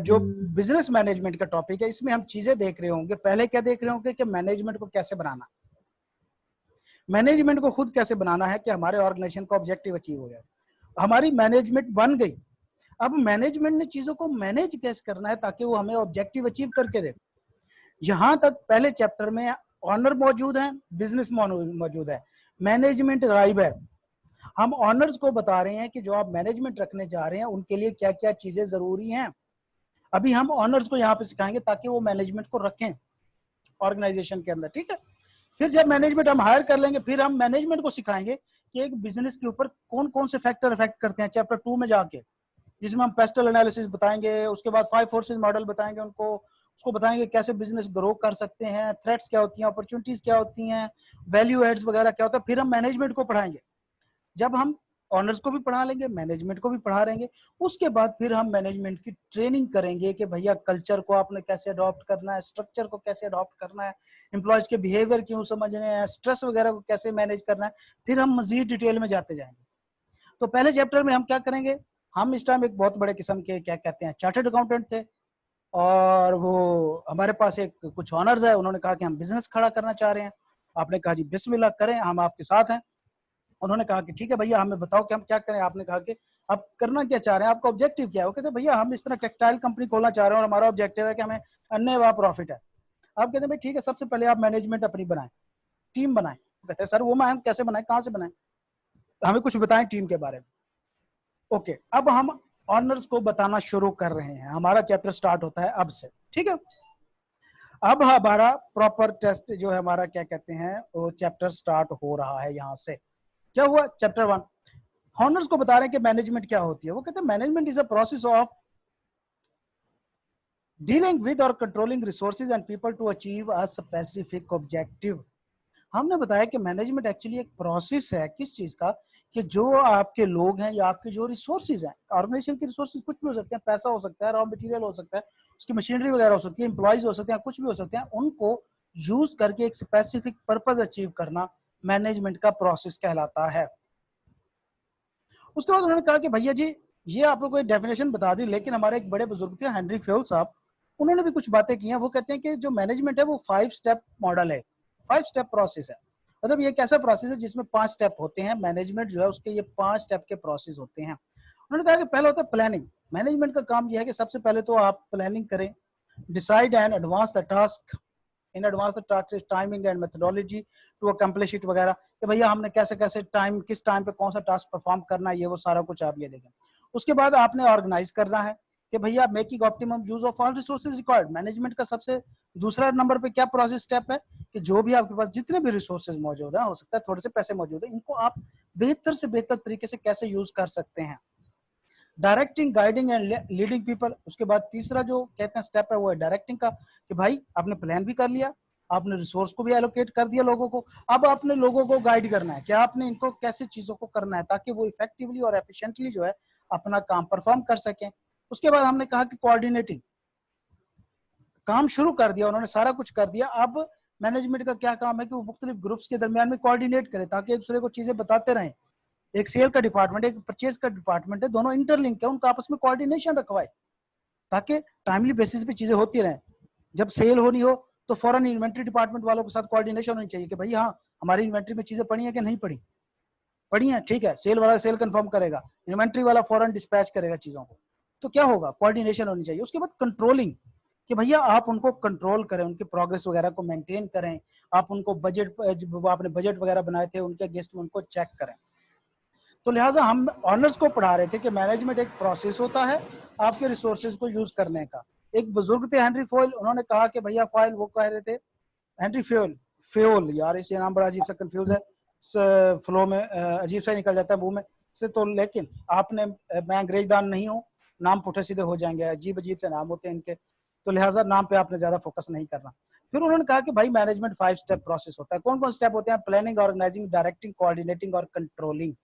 जो बिजनेस मैनेजमेंट का टॉपिक है, इसमें हम चीजें देख रहे होंगे। पहले क्या देख रहे होंगे कि मैनेजमेंट को कैसे बनाना, मैनेजमेंट को खुद कैसे बनाना है कि हमारे ऑर्गेनाइजेशन का ऑब्जेक्टिव अचीव हो जाए। हमारी मैनेजमेंट बन गई, अब मैनेजमेंट ने चीजों को मैनेज कैसे करना है ताकि वो हमें ऑब्जेक्टिव अचीव करके दे। जहां तक पहले चैप्टर में ऑनर मौजूद है, बिजनेस मौजूद है, मैनेजमेंट गायब है। हम ऑनर्स को बता रहे हैं कि जो आप मैनेजमेंट रखने जा रहे हैं उनके लिए क्या क्या चीजें जरूरी हैं। अभी हम ऑनर्स को यहाँ पे सिखाएंगे ताकि वो मैनेजमेंट को रखें ऑर्गेनाइजेशन के अंदर। ठीक है, फिर जब मैनेजमेंट हम हायर कर लेंगे, फिर हम मैनेजमेंट को सिखाएंगे कि एक बिजनेस के ऊपर कौन कौन से फैक्टर इफेक्ट करते हैं, चैप्टर 2 में जाके, जिसमें हम पेस्टल एनालिसिस बताएंगे, उसके बाद 5 फोर्सेस मॉडल बताएंगे उनको, उसको बताएंगे कैसे बिजनेस ग्रो कर सकते हैं, थ्रेट्स क्या होती हैं, अपॉर्चुनिटीज क्या होती हैं, वैल्यू एड्स वगैरह क्या होता है। फिर हम मैनेजमेंट को पढ़ाएंगे। जब हम ऑनर्स को भी पढ़ा लेंगे, मैनेजमेंट को भी पढ़ा लेंगे, उसके बाद फिर हम मैनेजमेंट की ट्रेनिंग करेंगे कि भैया कल्चर को आपने कैसे अडॉप्ट करना है, स्ट्रक्चर को कैसे अडॉप्ट करना है, एम्प्लॉयज के बिहेवियर क्यों समझने हैं, स्ट्रेस वगैरह को कैसे मैनेज करना है। फिर हम मजीद डिटेल में जाते जाएंगे। तो पहले चैप्टर में हम क्या करेंगे? हम इस टाइम एक बहुत बड़े किस्म के क्या कहते हैं चार्टर्ड अकाउंटेंट थे, और वो हमारे पास एक कुछ ऑनर्स है, उन्होंने कहा कि हम बिजनेस खड़ा करना चाह रहे हैं। आपने कहा जी बिस्मिल्लाह करें, हम आपके साथ हैं। उन्होंने कहा कि ठीक है भैया, हमें बताओ कि हम क्या करें। आपने कहा कि आप करना क्या चाह रहे हैं, आपका ऑब्जेक्टिव क्या है। वो कहते हैं भैया हम इस तरह टेक्सटाइल कंपनी खोलना चाह रहे हैं और हमारा ऑब्जेक्टिव है कि हमें अन्य वाह प्रॉफिट है। आप कहते हैं भाई ठीक है, सबसे पहले आप मैनेजमेंट अपनी बनाएं, टीम बनाएं। वो कहते हैं सर वो मैं कैसे बनाएं, कहाँ से बनाएं, हमें कुछ बताएं टीम के बारे में। ओके, अब हम ऑनर्स को बताना शुरू कर रहे हैं, हमारा चैप्टर स्टार्ट होता है अब से, ठीक है। अब हमारा प्रॉपर टेस्ट जो है हमारा क्या कहते हैं वो चैप्टर स्टार्ट हो रहा है। यहाँ से क्या हुआ, चैप्टर 1 हॉनर्स को बता रहे हैं कि मैनेजमेंट क्या होती है। वो कहते हैं management is a process of dealing with और controlling resources and people to achieve a specific objective. हमने बताया कि मैनेजमेंट एक्चुअली एक प्रोसेस है किस चीज का, कि जो आपके लोग हैं या आपके जो रिसोर्सेज हैं, ऑर्गेनाइजेशन के रिसोर्सेज कुछ भी हो सकते हैं, पैसा हो सकता है, रॉ मटेरियल हो सकता है, उसकी मशीनरी वगैरह हो सकती है, एम्प्लॉइज हो सकते हैं, कुछ भी हो सकते हैं, उनको यूज करके एक स्पेसिफिक पर्पज अचीव करना मैनेजमेंट का प्रोसेस कहलाता है। उसके बाद उन्होंने कहा कि भैया जी ये आप लोग को डेफिनेशन बता दी, लेकिन हमारे एक बड़े बुजुर्ग थे हेनरी फ्योल साहब, उन्होंने भी कुछ बातें की हैं। वो कहते हैं कि जो मैनेजमेंट है वो 5 स्टेप मॉडल है, 5 स्टेप प्रोसेस है। मतलब ये कैसा प्रोसेस है जिसमें 5 स्टेप होते हैं। मैनेजमेंट जो है उसके ये 5 स्टेप के प्रोसेस होते हैं। उन्होंने कहा कि पहला होता है प्लानिंग। मैनेजमेंट का काम यह है कि सबसे पहले तो आप प्लानिंग करें, decide and advance the task in advance the task timing and methodology to accomplish it वगैरह, कि भैया हमने कैसे कैसे टाइम, किस टाइम पे कौन सा टास्क परफॉर्म करना है, ये वो सारा कुछ आप ये देखें। उसके बाद आपने ऑर्गेनाइज करना है कि भैया making optimum use of all resources required. Management का सबसे दूसरा नंबर पे क्या प्रोसेस स्टेप है कि जो भी आपके पास जितने भी रिसोर्सेज मौजूद है, हो सकता है थोड़े से पैसे मौजूद है, इनको आप बेहतर से बेहतर तरीके से कैसे यूज कर सकते हैं। Directing, guiding and leading people. उसके बाद तीसरा जो कहते हैं स्टेप है वो है डायरेक्टिंग का, कि भाई आपने प्लान भी कर लिया, आपने रिसोर्स को भी एलोकेट कर दिया लोगों को, अब आपने लोगों को गाइड करना है कि आपने इनको कैसे चीजों को करना है ताकि वो इफेक्टिवली और एफिशिएंटली जो है अपना काम परफॉर्म कर सकें। उसके बाद हमने कहा कि कोऑर्डिनेटिंग, काम शुरू कर दिया उन्होंने, सारा कुछ कर दिया। अब मैनेजमेंट का क्या काम है कि वो मुख्तलिफ ग्रुप्स के दरमियान में कोऑर्डिनेट करे ताकि एक दूसरे को चीजें बताते रहें। एक सेल का डिपार्टमेंट, एक परचेज का डिपार्टमेंट है, दोनों इंटरलिंक है, उनका आपस में कोऑर्डिनेशन रखवाए ताकि टाइमली बेसिस पे चीजें होती रहें। जब सेल होनी हो तो फौरन इन्वेंट्री डिपार्टमेंट वालों के साथ कोऑर्डिनेशन होनी चाहिए कि भाई हाँ हमारी इन्वेंट्री में चीजें पड़ी हैं कि नहीं पड़ी, पड़ी हैं, ठीक है, सेल वाला सेल कंफर्म करेगा, इन्वेंट्री वाला फौरन डिस्पैच करेगा चीजों को। तो क्या होगा, कोऑर्डिनेशन होनी चाहिए। उसके बाद कंट्रोलिंग, कि भैया आप उनको कंट्रोल करें, उनकी प्रोग्रेस वगैरह को मेंटेन करें, आप उनको बजट, आपने बजट वगैरह बनाए थे उनके अगेंस्ट में उनको चेक करें। तो लिहाजा हम ऑनर्स को पढ़ा रहे थे कि मैनेजमेंट एक प्रोसेस होता है आपके रिसोर्सेज को यूज करने का। एक बुजुर्ग थे हेनरी फोयल, उन्होंने कहा कि भैया फाइल, वो कह रहे थे हेनरी फ्योल, फ्योल यार इसे नाम बड़ा अजीब सा कंफ्यूज है, फ्लो में अजीब सा निकल जाता है मुंह में से। तो लेकिन आपने, मैं अंग्रेजदान नहीं हूँ, नाम पुठे सीधे हो जाएंगे, अजीब अजीब से नाम होते हैं इनके, तो लिहाजा नाम पे आपने ज्यादा फोकस नहीं करना। फिर उन्होंने कहा कि भाई मैनेजमेंट 5 स्टेप प्रोसेस होता है। कौन कौन स्टेप होते हैं, प्लानिंग, ऑर्गेनाइजिंग, डायरेक्टिंग, कोऑर्डिनेटिंग और कंट्रोलिंग।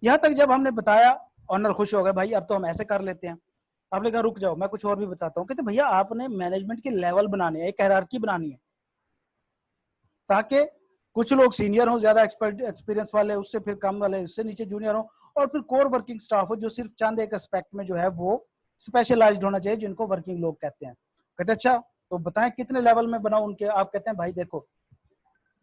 यहाँ तक जब हमने बताया ऑनर खुश हो गए, भाई अब तो हम ऐसे कर लेते हैं। आपने कहा रुक जाओ मैं कुछ और भी बताता हूँ। कहते भैया आपने मैनेजमेंट के लेवल बनाने हैं, एक हायरार्की बनानी है ताकि कुछ लोग सीनियर हो, ज्यादा एक्सपर्ट एक्सपीरियंस वाले, उससे फिर कम वाले, उससे नीचे जूनियर हो, और फिर कोर वर्किंग स्टाफ हो जो सिर्फ चंद एक एस्पेक्ट में जो है वो स्पेशलाइज्ड होना चाहिए, जिनको वर्किंग लोग कहते हैं। कहते अच्छा तो बताएं कितने लेवल में बनाओ उनके। आप कहते हैं भाई देखो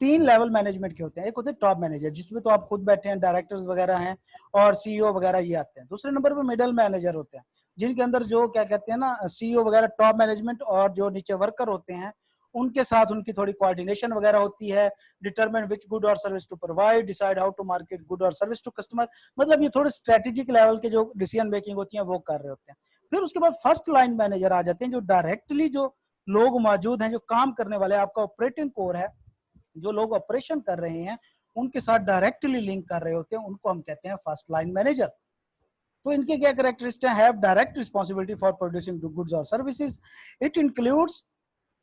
3 लेवल मैनेजमेंट के होते हैं। एक होते हैं टॉप मैनेजर जिसमें तो आप खुद बैठे हैं, डायरेक्टर्स वगैरह हैं और सीईओ वगैरह ये आते हैं। दूसरे नंबर पे मिडिल मैनेजर होते हैं जिनके अंदर जो क्या कहते हैं ना सीईओ वगैरह, टॉप मैनेजमेंट और जो नीचे वर्कर होते हैं उनके साथ उनकी थोड़ी कोऑर्डिनेशन वगैरह होती है। Determine which good or service to provide, decide how to market good or service to customer. मतलब ये थोड़े स्ट्रेटेजिक लेवल के जो डिसीजन मेकिंग होती है वो कर रहे होते हैं। फिर उसके बाद फर्स्ट लाइन मैनेजर आ जाते हैं जो डायरेक्टली जो लोग मौजूद हैं, जो काम करने वाले, आपका ऑपरेटिंग कोर है, जो लोग ऑपरेशन कर रहे हैं उनके साथ डायरेक्टली लिंक कर रहे होते हैं, उनको हम कहते हैं फर्स्ट लाइन मैनेजर। तो इनके क्या characteristic have direct responsibility for producing goods और services. It includes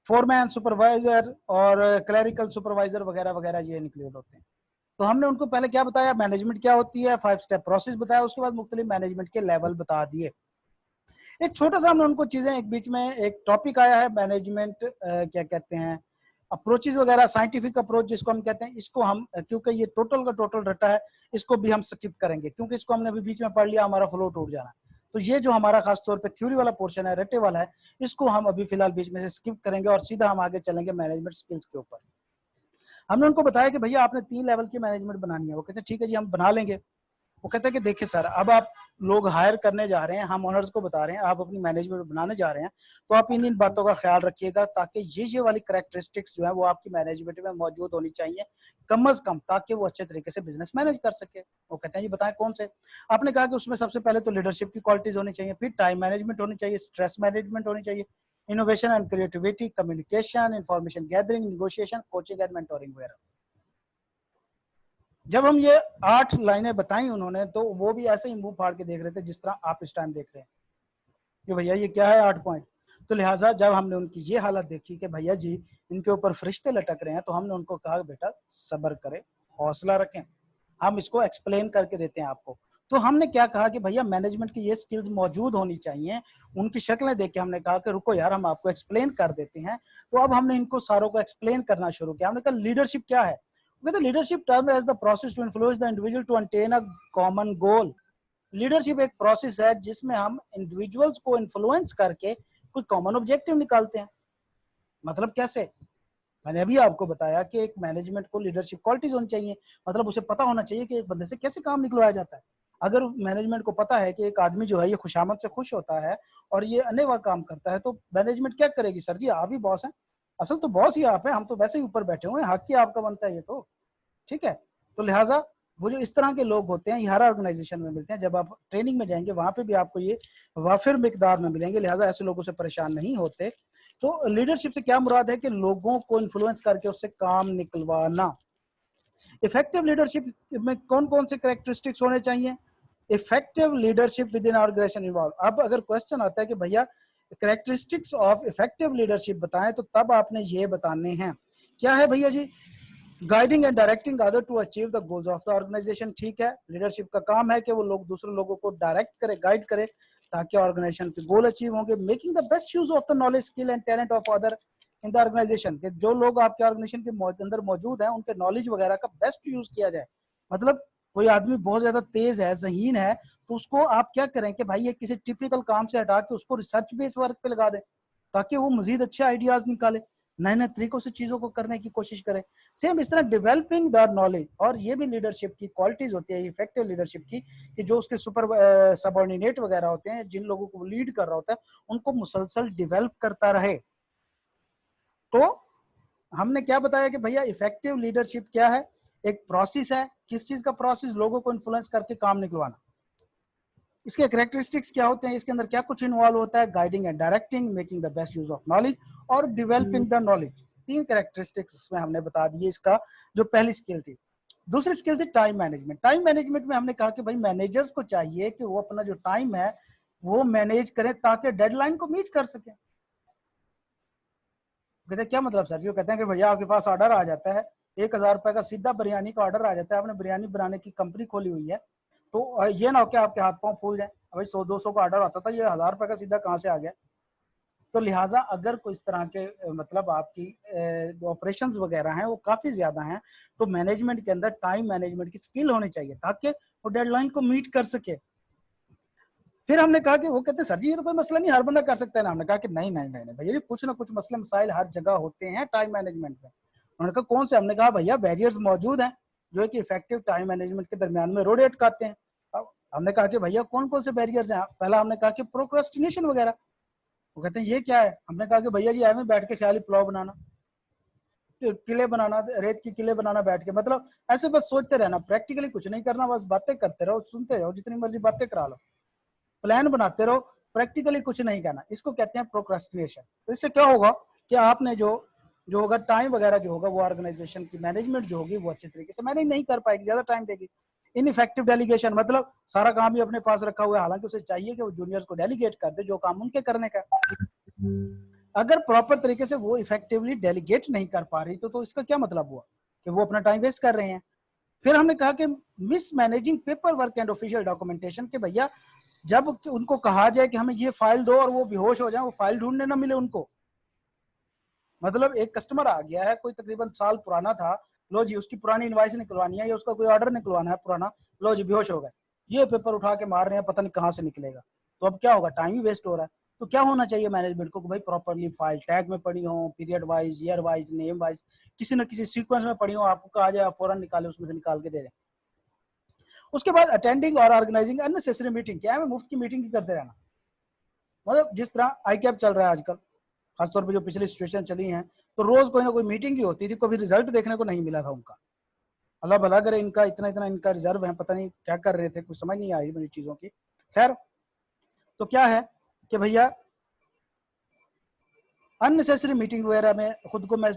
foreman, supervisor और क्लरिकल सुपरवाइजर वगैरह वगैरह ये इंक्लूड होते हैं। तो हमने उनको पहले क्या बताया, मैनेजमेंट क्या होती है, 5 स्टेप प्रोसेस बताया, उसके बाद मुख्तलिफ मैनेजमेंट के लेवल बता दिए। एक छोटा सा हमने उनको चीजें, एक बीच में एक टॉपिक आया है मैनेजमेंट क्या कहते हैं अप्रोचेस वगैरह, साइंटिफिक अप्रोच जिसको हम कहते हैं, इसको हम क्योंकि ये टोटल का टोटल रटा है इसको भी हम स्किप करेंगे क्योंकि इसको हमने अभी बीच में पढ़ लिया, हमारा फ्लो टूट जाना। तो ये जो हमारा खास तौर पे थ्योरी वाला पोर्शन है, रटे वाला है, इसको हम अभी फिलहाल बीच में से स्किप करेंगे और सीधा हम आगे चलेंगे मैनेजमेंट स्किल्स के ऊपर। हमने उनको बताया कि भैया आपने 3 लेवल की मैनेजमेंट बनानी है। वो कहते हैं ठीक है जी हम बना लेंगे। वो कहते हैं कि देखिए सर, अब आप लोग हायर करने जा रहे हैं, हम ओनर्स को बता रहे हैं आप अपनी मैनेजमेंट बनाने जा रहे हैं, तो आप इन बातों का ख्याल रखिएगा ताकि ये वाली कैरेक्टरिस्टिक्स जो है वो आपकी मैनेजमेंट में मौजूद होनी चाहिए कम अज कम, ताकि वो अच्छे तरीके से बिजनेस मैनेज कर सके। वो कहते हैं जी बताएं कौन से। आपने कहा कि उसमें सबसे पहले तो लीडरशिप की क्वालिटीज होनी चाहिए, फिर टाइम मैनेजमेंट होनी चाहिए, स्ट्रेस मैनेजमेंट होनी चाहिए, innovation and creativity, communication, information gathering, negotiation, coaching and mentoring वगैरह। जब हम ये 8 लाइनें बताई उन्होंने, तो वो भी ऐसे ही मुंह फाड़ के देख रहे थे जिस तरह आप इस टाइम देख रहे हैं कि भैया ये क्या है 8 पॉइंट। तो लिहाजा जब हमने उनकी ये हालत देखी कि भैया जी इनके ऊपर फरिश्ते लटक रहे हैं, तो हमने उनको कहा बेटा सब्र करें, हौसला रखें, हम इसको एक्सप्लेन करके देते हैं आपको। तो हमने क्या कहा कि भैया मैनेजमेंट की ये स्किल्स मौजूद होनी चाहिए। उनकी शक्लें देख के हमने कहा कि रुको यार हम आपको एक्सप्लेन कर देते हैं। तो अब हमने इनको सारों को एक्सप्लेन करना शुरू किया। हमने कहा लीडरशिप क्या है। Leadership term as the process to influence the individual to attain a common goal. Leadership एक प्रोसेस है जिसमें हम इंडिविजुअल्स को इन्फ्लुएंस करके कोई कॉमन ऑब्जेक्टिव निकालते हैं। मतलब कैसे, मैंने अभी आपको बताया कि एक मैनेजमेंट को लीडरशिप क्वालिटीज होनी चाहिए, मतलब उसे पता होना चाहिए कि एक बंदे से कैसे काम निकलवाया जाता है। अगर मैनेजमेंट को पता है कि एक आदमी जो है ये खुशामद से खुश होता है और ये अनेवा काम करता है, तो मैनेजमेंट क्या करेगी, सर जी आप ही बॉस हैं, असल तो बॉस ही आप हैं, हम तो वैसे ही ऊपर बैठे हुए हैं, हक ही आपका बनता है ये तो, ठीक है। तो लिहाजा वो जो इस तरह के लोग होते हैं ये हर ऑर्गेनाइजेशन में मिलते हैं। जब आप ट्रेनिंग में जाएंगे वहां पे भी आपको ये वाफिर मिकदार में मिलेंगे, लिहाजा ऐसे लोगों से परेशान नहीं होते। तो लीडरशिप से क्या मुराद है कि लोगों को इन्फ्लुएंस करके उससे काम निकलवाना। इफेक्टिव लीडरशिप में कौन कौन से कैरेक्टरिस्टिक्स होने चाहिए। Effective leadership within organization involve. अब अगर क्वेश्चन आता है कि भैया कैरेक्टरिस्टिक्स ऑफ इफेक्टिव लीडरशिप बताएं, तो तब आपने ये बताने हैं। क्या है भैया जी, guiding and directing other to achieve the goals of the organisation. ठीक है, लीडरशिप का काम है कि वो लोग दूसरे लोगों को डायरेक्ट करे, गाइड करे ताकि ऑर्गेनाइजेशन के गोल अचीव होंगे। Making the best use of the knowledge, skill and talent of other in the organization, के जो लोग आपके ऑर्गेनाइजेशन के अंदर मौजूद हैं उनके नॉलेज वगैरह का बेस्ट यूज किया जाए। मतलब कोई आदमी बहुत ज्यादा तेज है, ज़हीन है, तो उसको आप क्या करें कि भाई ये किसी टिपिकल काम से हटा के उसको रिसर्च बेस्ड वर्क पे लगा दें ताकि वो मजीद अच्छे आइडियाज निकाले, नए नए तरीकों से चीजों को करने की कोशिश करें। सेम इस तरह डेवलपिंग द नॉलेज, और ये भी लीडरशिप की क्वालिटीज होती है इफेक्टिव लीडरशिप की, कि जो उसके सुपर सबऑर्डिनेट वगैरह होते हैं, जिन लोगों को लीड कर रहा होता है, उनको मुसलसल डेवलप करता रहे। तो हमने क्या बताया कि भैया इफेक्टिव लीडरशिप क्या है, एक प्रोसेस है। किस चीज का प्रोसेस, लोगों को इन्फ्लुएंस करके काम निकलवाना। इसके कैरेक्टरिस्टिक्स क्या होते हैं, इसके अंदर क्या कुछ इन्वॉल्व होता है, guiding and directing, making the best use of knowledge और डेवलपिंग द नॉलेज। 3 कैरेक्टरिस्टिक्स उसमें हमने बता दिए। इसका जो पहली स्किल थी। दूसरी स्किल थी टाइम मैनेजमेंट। टाइम मैनेजमेंट में हमने कहा कि भाई मैनेजर्स को चाहिए कि वो अपना जो टाइम है वो मैनेज करें ताकि डेडलाइन को मीट कर सके। कहते क्या मतलब सर जी, वो कहते हैं कि भैया आपके पास ऑर्डर आ जाता है 1000 रुपए का, सीधा बिरयानी का ऑर्डर आ जाता है, आपने बिरयानी बनाने की कंपनी खोली हुई है, तो ये ना हो कि आपके हाथ पांव फूल जाए, भाई 100-200 का ऑर्डर आता था, ये 1000 रुपए का सीधा कहाँ से आ गया। तो लिहाजा अगर कोई इस तरह के मतलब आपकी ऑपरेशंस वगैरह हैं वो काफी ज्यादा हैं, तो मैनेजमेंट के अंदर टाइम मैनेजमेंट की स्किल होनी चाहिए ताकि वो डेडलाइन को मीट कर सके। फिर हमने कहा कि वो कहते सर जी ये तो कोई मसला नहीं, हर बंदा कर सकता है ना। हमने कहा कि नहीं नहीं नहीं नहीं भैया, कुछ ना कुछ मसले मसाइल हर जगह होते हैं टाइम मैनेजमेंट में। उन्होंने कहा कौन से। हमने कहा भैया बैरियर्स मौजूद हैं जो है कि इफेक्टिव टाइम मैनेजमेंट के दरमियान में रोड अटकाते हैं। अब हमने कहा कि भैया कौन कौन से बैरियर्स हैं। पहला हमने कहा कि प्रोक्रेस्टिनेशन वगैरह। वो कहते हैं ये क्या है। हमने कहा कि भैया जी में बैठ के ख्याली पुलाव बनाना, किले बनाना, रेत की किले बनाना बैठ के, मतलब ऐसे बस सोचते रहना, प्रैक्टिकली कुछ नहीं करना, बस बातें करते रहो, सुनते रहो, जितनी मर्जी बातें करा लो, प्लान बनाते रहो, प्रैक्टिकली कुछ नहीं करना। इसको कहते हैं प्रोक्रेस्टिनेशन। तो इससे क्या होगा कि आपने जो जो होगा टाइम वगैरह जो होगा वो ऑर्गेनाइजेशन की मैनेजमेंट जो होगी वो अच्छे तरीके से मैनेज नहीं कर पाएगी, ज्यादा टाइम देगी। इनइफेक्टिव डेलीगेशन, मतलब सारा काम ही अपने पास रखा हुआ है, हालांकि उसे चाहिए कि वो जूनियर्स को डेलीगेट कर दे जो काम उनके करने का। अगर प्रॉपर तरीके से वो इफेक्टिवली डेलीगेट नहीं कर पा रही तो इसका क्या मतलब हुआ कि वो अपना टाइम वेस्ट कर रहे हैं। फिर हमने कहा कि miss managing paper work and official documentation, के भैया जब उनको कहा जाए कि हमें ये फाइल दो और वो बेहोश हो जाए, वो फाइल ढूंढने ना मिले उनको। मतलब एक कस्टमर आ गया है, कोई तकरीबन साल पुराना था, लो जी उसकी पुरानी इनवाइस निकलवानी है या उसका कोई ऑर्डर निकलवाना है पुराना, लो जी बेहोश हो गए, ये पेपर उठा के मार रहे हैं, पता नहीं कहाँ से निकलेगा। तो अब क्या होगा, टाइम ही वेस्ट हो रहा है। तो क्या होना चाहिए मैनेजमेंट को कि भाई प्रॉपरली फाइल टैग में पड़ी हो, period wise, year wise, name wise, किसी न किसी सीक्वेंस में पड़ी हो, आपको कहा जाए फौरन निकाले, उसमें से निकाल के दे दें। उसके बाद अटेंडिंग और ऑर्गेनाइजिंग अननेसेसरी मीटिंग, क्या है मुफ्त की मीटिंग ही करते रहना। मतलब जिस तरह आई कैप चल रहा है आजकल, खासतौर पर जो पिछली सिचुएशन चली है, तो रोज कोई ना कोई मीटिंग ही होती थी, कभी रिजल्ट देखने को नहीं मिला था उनका। अल्लाह भला करे, इनका इतना इतना इनका रिजर्व है, पता नहीं क्या कर रहे थे, कुछ समझ नहीं आई मेरी चीजों की। खैर, तो क्या है कि भैया अननेसेसरी मीटिंग वगैरह में खुद को मैं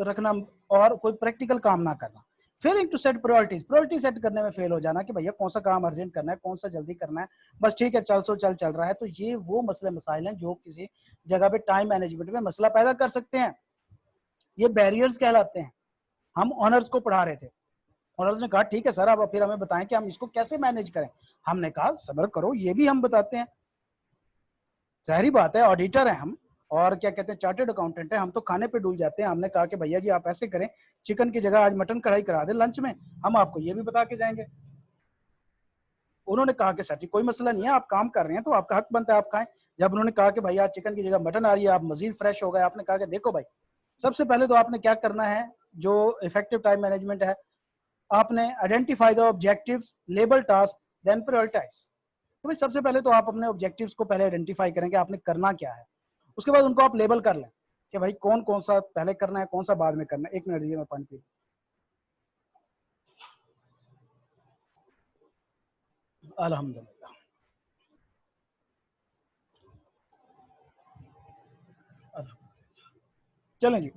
रखना और कोई प्रैक्टिकल काम ना करना। Failing to set priorities, priority set करने में फेल हो जाना कि भैया कौन सा काम अर्जेंट करना है, कौन सा जल्दी करना है, बस ठीक है चल रहा है। तो ये वो मसले मसाइल हैं जो किसी जगह पे टाइम मैनेजमेंट में मसला पैदा कर सकते हैं। ये बैरियर्स कहलाते हैं। हम ऑनर्स को पढ़ा रहे थे, ऑनर्स ने कहा ठीक है सर, अब फिर हमें बताएं कि हम इसको कैसे मैनेज करें। हमने कहा सब्र करो, ये भी हम बताते हैं। जाहिर बात है, ऑडिटर है हम, और क्या कहते हैं चार्टर्ड अकाउंटेंट है, हम तो खाने पे डूल जाते हैं। हमने कहा कि भैया जी आप ऐसे करें, चिकन की जगह आज मटन कढ़ाई करा दें लंच में, हम आपको ये भी बता के जाएंगे। उन्होंने कहा कि सर जी कोई मसला नहीं है, आप काम कर रहे हैं तो आपका हक बनता है आप खाएं। जब उन्होंने कहा कि भैया चिकन की जगह मटन आ रही है, आप मजीद फ्रेश हो गए, आपने कहा कि देखो भाई, सबसे पहले तो आपने क्या करना है, जो इफेक्टिव टाइम मैनेजमेंट है, आपने identify the objectives, label task, then prioritize. तो भाई सबसे पहले तो आप अपने ऑब्जेक्टिव्स को पहले आइडेंटिफाई करें कि आपने करना क्या है। उसके बाद उनको आप लेबल कर लें कि भाई कौन कौन सा पहले करना है, कौन सा बाद में करना है। एक मिनट दीजिए, मैं पानी पी। अल्हम्दुलिल्लाह। चलें जी,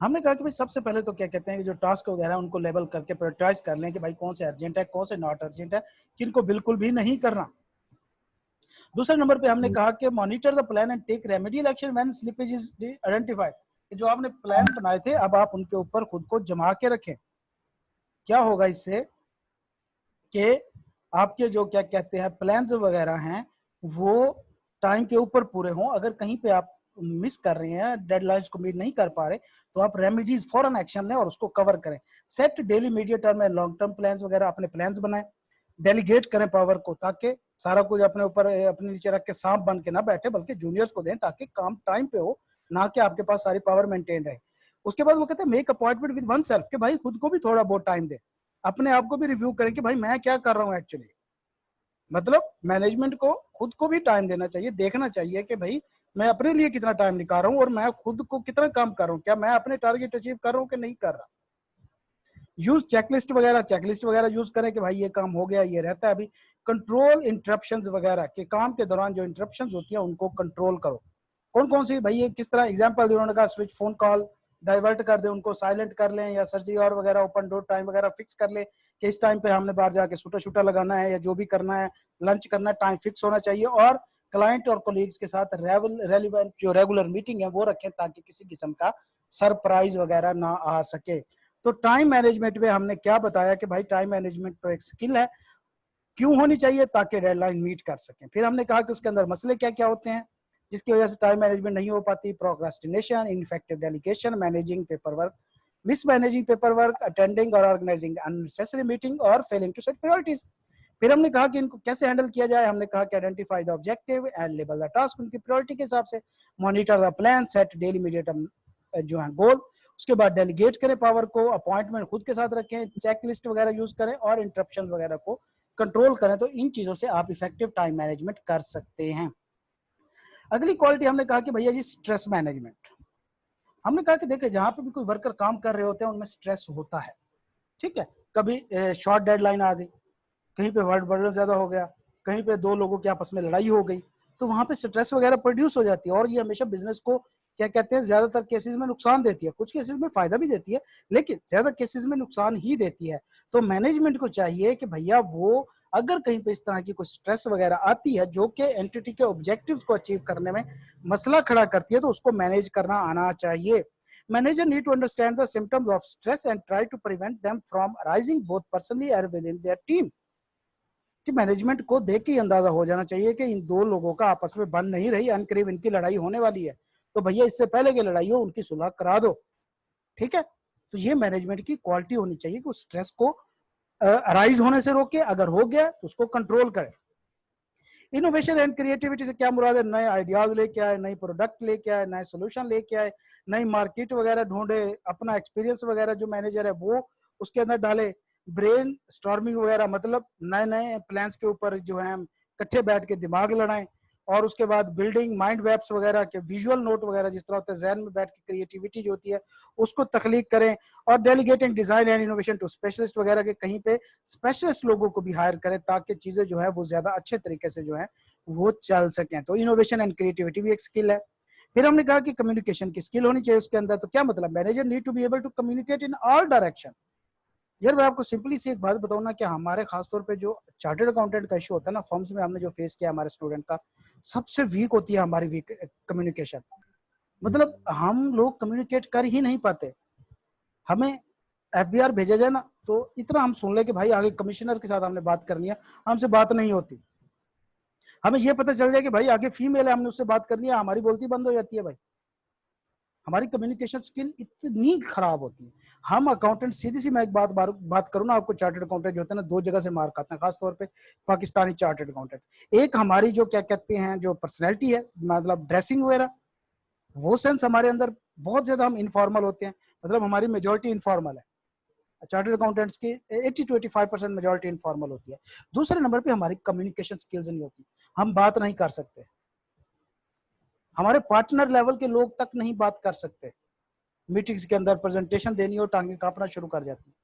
हमने कहा कि भाई सबसे पहले तो क्या कहते हैं कि जो टास्क वगैरह उनको लेवल करके प्रायोरिटाइज कर लें कि भाई कौन से अर्जेंट है, कौन से नॉट अर्जेंट है, किनको बिल्कुल भी नहीं करना। दूसरे नंबर पे हमने कहा कि monitor the plan and take remedial action when slippage is identified. जो आपने प्लान बनाए थे, अब आप उनके ऊपर खुद को जमा के रखें। क्या होगा इससे कि आपके जो क्या कहते हैं प्लान्स वगैरह हैं वो टाइम के ऊपर पूरे हों। अगर कहीं पे आप मिस कर रहे हैं, डेडलाइंस को मीट नहीं कर पा रहे, तो आप रेमेडीज फौरन एक्शन लें और उसको कवर करें। Set daily, medium term and long term plans वगैरह, अपने प्लान्स बनाएं। डेलीगेट करें पावर को, ताकि सारा कुछ अपने ऊपर अपने नीचे रख के सांप बन के ना बैठे, बल्कि जूनियर्स को दें ताकि काम टाइम पे हो, ना कि आपके पास सारी पावर मेंटेन रहे। उसके बाद वो कहते हैं make appointment with one self, कि भाई खुद को भी थोड़ा बहुत टाइम दे, अपने आप को भी रिव्यू करें कि भाई मैं क्या कर रहा हूँ एक्चुअली। मतलब मैनेजमेंट को खुद को भी टाइम देना चाहिए, देखना चाहिए कि भाई मैं अपने लिए कितना टाइम निकाल रहा हूँ और मैं खुद को कितना काम कर रहा हूँ, क्या मैं अपने टारगेट अचीव कर रहा हूँ कि नहीं कर रहा। यूज चेकलिस्ट वगैरह यूज करें कि भाई ये काम हो गया, ये रहता है अभी। कंट्रोल इंटरप्शंस वगैरह, के काम के दौरान जो इंटरप्शंस होती है उनको कंट्रोल करो। कौन कौन सी भाई, ये किस तरह एग्जांपल दे, उन्होंने कहा स्विच फोन कॉल डाइवर्ट कर दे, उनको साइलेंट कर लें, या सर्जरी और वगैरह ओपन डोर टाइम वगैरह फिक्स कर ले कि इस टाइम पे हमने बाहर जाके सूटा शूटा लगाना है या जो भी करना है, लंच करना है, टाइम फिक्स होना चाहिए। और क्लाइंट और कोलीग्स के साथ रेलिवेंट जो रेगुलर मीटिंग है वो रखें, ताकि किसी किस्म का सरप्राइज वगैरह ना आ सके। तो टाइम मैनेजमेंट में हमने क्या बताया कि भाई टाइम मैनेजमेंट तो एक स्किल है, क्यों होनी चाहिए, ताकि डेडलाइन मीट कर सकें। फिर हमने कहा कि उसके अंदर मसले क्या क्या होते हैं जिसकी वजह से टाइम मैनेजमेंट नहीं हो पाती। Procrastination, ineffective delegation, managing paper work, mismanaging paper work, attending और ऑर्गेनाइजिंग अननेसेसरी मीटिंग, और फेलिंग टू सेट प्रायोरिटीज। फिर हमने कहा कि इनको कैसे हैंडल किया जाए। हमने कहा कि identify the objective and label the task, उनकी प्रायोरिटी के हिसाब से। Monitor the plan, set daily medium जो है गोल। उसके बाद डेलीगेट करें पावर को, अपॉइंटमेंट खुद के साथ रखें, चेक लिस्ट वगैरह यूज करें, और इंटरप्शन वगैरह को कंट्रोल करें। तो इन चीजों से आप इफेक्टिव टाइम मैनेजमेंट कर सकते हैं। अगली क्वालिटी हमने कहा कि भैया जी स्ट्रेस मैनेजमेंट। हमने कहा कि देखिए जहां पे भी कोई वर्कर काम कर रहे होते हैं उनमें स्ट्रेस होता है, ठीक है। कभी शॉर्ट डेडलाइन आ गई, कहीं पे वर्क बर्डन ज्यादा हो गया, कहीं पे दो लोगों की आपस में लड़ाई हो गई, तो वहां पे स्ट्रेस वगैरह प्रोड्यूस हो जाती है। और ये हमेशा बिजनेस को क्या कहते हैं, ज्यादातर केसेस में नुकसान देती है, कुछ केसेस में फायदा भी देती है, लेकिन ज्यादा केसेस में नुकसान ही देती है। तो मैनेजमेंट को चाहिए कि भैया वो अगर कहीं पे इस तरह की कोई स्ट्रेस वगैरह आती है जो कि एंटिटी के ऑब्जेक्टिव्स को अचीव करने में मसला खड़ा करती है, तो उसको मैनेज करना आना चाहिए। Manager need to understand the symptoms of stress and try to prevent them from arising both personally or within their team। कि मैनेजमेंट को देख के अंदाजा हो जाना चाहिए कि इन दो लोगों का आपस में बन नहीं रही, अनकरीब इनकी लड़ाई होने वाली है, तो भैया इससे पहले की लड़ाई हो उनकी सुलह करा दो, ठीक है। तो ये मैनेजमेंट की क्वालिटी होनी चाहिए कि उस स्ट्रेस को अराइज होने से रोके, अगर हो गया तो उसको कंट्रोल करे। इनोवेशन एंड क्रिएटिविटी से क्या मुराद है? नए आइडियाज लेके आए, नई प्रोडक्ट लेके आए, नए सोल्यूशन लेके आए, नई मार्केट वगैरह ढूंढे, अपना एक्सपीरियंस वगैरह जो मैनेजर है वो उसके अंदर डाले, ब्रेन स्टॉर्मिंग वगैरह, मतलब नए नए प्लान्स के ऊपर जो है हम इकट्ठे बैठ के दिमाग लड़ाएं, और उसके बाद बिल्डिंग माइंड मैप्स वगैरह के विजुअल नोट वगैरह जिस तरह होता है, जहन में बैठ के क्रिएटिविटी जो होती है उसको तख्लीक करें, और delegating design and innovation to specialist वगैरह के कहीं पे स्पेशलिस्ट लोगों को भी हायर करें ताकि चीजें जो है वो ज्यादा अच्छे तरीके से जो है वो चल सकें। तो इनोवेशन एंड क्रिएटिविटी भी एक स्किल है। फिर हमने कहा कि कम्युनिकेशन की स्किल होनी चाहिए उसके अंदर। तो क्या मतलब? Manager need to be able to communicate in all direction. यार मैं आपको सिंपली सी एक बात बताऊं ना कि हमारे खासतौर पे जो चार्टर्ड अकाउंटेंट का इशू होता है ना फर्म्स में, हमने जो फेस किया हमारे स्टूडेंट का, सबसे वीक होती है हमारी वीक कम्युनिकेशन। मतलब हम लोग कम्युनिकेट कर ही नहीं पाते। हमें एफबीआर भेजा जाए ना तो इतना हम सुन ले कि भाई आगे कमिश्नर के साथ हमने बात करनी है, हमसे बात नहीं होती। हमें ये पता चल जाए कि भाई आगे फीमेल है, हमने उससे बात करनी है, हमारी बोलती बंद हो जाती है। भाई हमारी कम्युनिकेशन स्किल इतनी खराब होती है। हम अकाउंटेंट, सीधी सी मैं एक बात करूं ना आपको, चार्टर्ड अकाउंटेंट जो होते हैं ना दो जगह से मार खाते हैं, खासतौर पे पाकिस्तानी चार्टर्ड अकाउंटेंट। एक हमारी जो क्या कहते हैं जो पर्सनैलिटी है, मतलब ड्रेसिंग वगैरह, वो सेंस हमारे अंदर बहुत ज्यादा हम इनफॉर्मल होते हैं, मतलब हमारी मेजोरिटी इनफॉर्मल है। चार्टर्ड अकाउंटेंट्स की 80 to 85% मेजोरिटी इनफॉर्मल होती है। दूसरे नंबर पे हमारी कम्युनिकेशन स्किल्स नहीं होती, हम बात नहीं कर सकते, हमारे पार्टनर लेवल के लोग तक नहीं बात कर सकते। मीटिंग्स के अंदर प्रेजेंटेशन देनी हो, टांगे कांपना शुरू कर जाती है।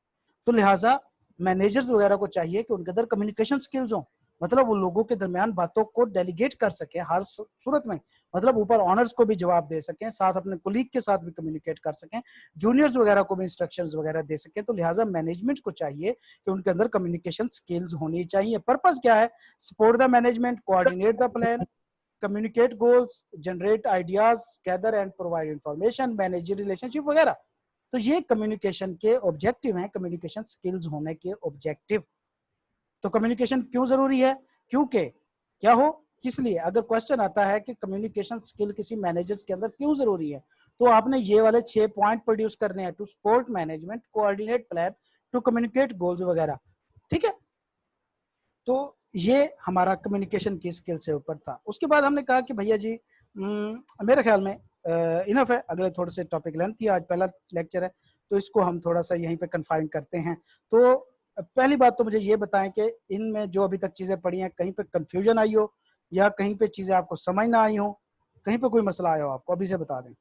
तो लिहाजा मैनेजर्स वगैरह को चाहिए कि उनके अंदर कम्युनिकेशन स्किल्स हो, मतलब वो लोगों के दरमियान बातों को डेलीगेट कर सके हर सूरत में, मतलब ऊपर ऑनर्स को भी जवाब दे सकें, साथ अपने कोलीग के साथ भी कम्युनिकेट कर सकें, जूनियर्स वगैरह को भी इंस्ट्रक्शंस वगैरह दे सकें। तो लिहाजा मैनेजमेंट को चाहिए कि उनके अंदर कम्युनिकेशन स्किल्स होनी चाहिए। पर्पस क्या है? Support the management, coordinate the plan, communicate goals, generate ideas, gather and provide information, manage relationship वगैरह। तो ये कम्युनिकेशन के ऑब्जेक्टिव हैं, कम्युनिकेशन स्किल्स होने के ऑब्जेक्टिव। तो कम्युनिकेशन क्यों जरूरी है? क्योंकि क्या हो, किस लिए? अगर क्वेश्चन आता है कि कम्युनिकेशन स्किल किसी मैनेजर्स के अंदर क्यों जरूरी है, तो आपने ये वाले 6 पॉइंट प्रोड्यूस करने हैं: to support management, coordinate plan, to communicate goals वगैरह। ठीक है, तो ये हमारा कम्युनिकेशन की स्किल से ऊपर था। उसके बाद हमने कहा कि भैया जी मेरे ख्याल में इनफ है, अगले थोड़े से टॉपिक लेंथ थी, आज पहला लेक्चर है तो इसको हम थोड़ा सा यहीं पे कन्फाइन करते हैं। तो पहली बात तो मुझे ये बताएं कि इनमें जो अभी तक चीज़ें पढ़ी हैं कहीं पे कंफ्यूजन आई हो या कहीं पे चीज़ें आपको समझ ना आई हो, कहीं पे कोई मसला आया हो आपको, अभी से बता दें।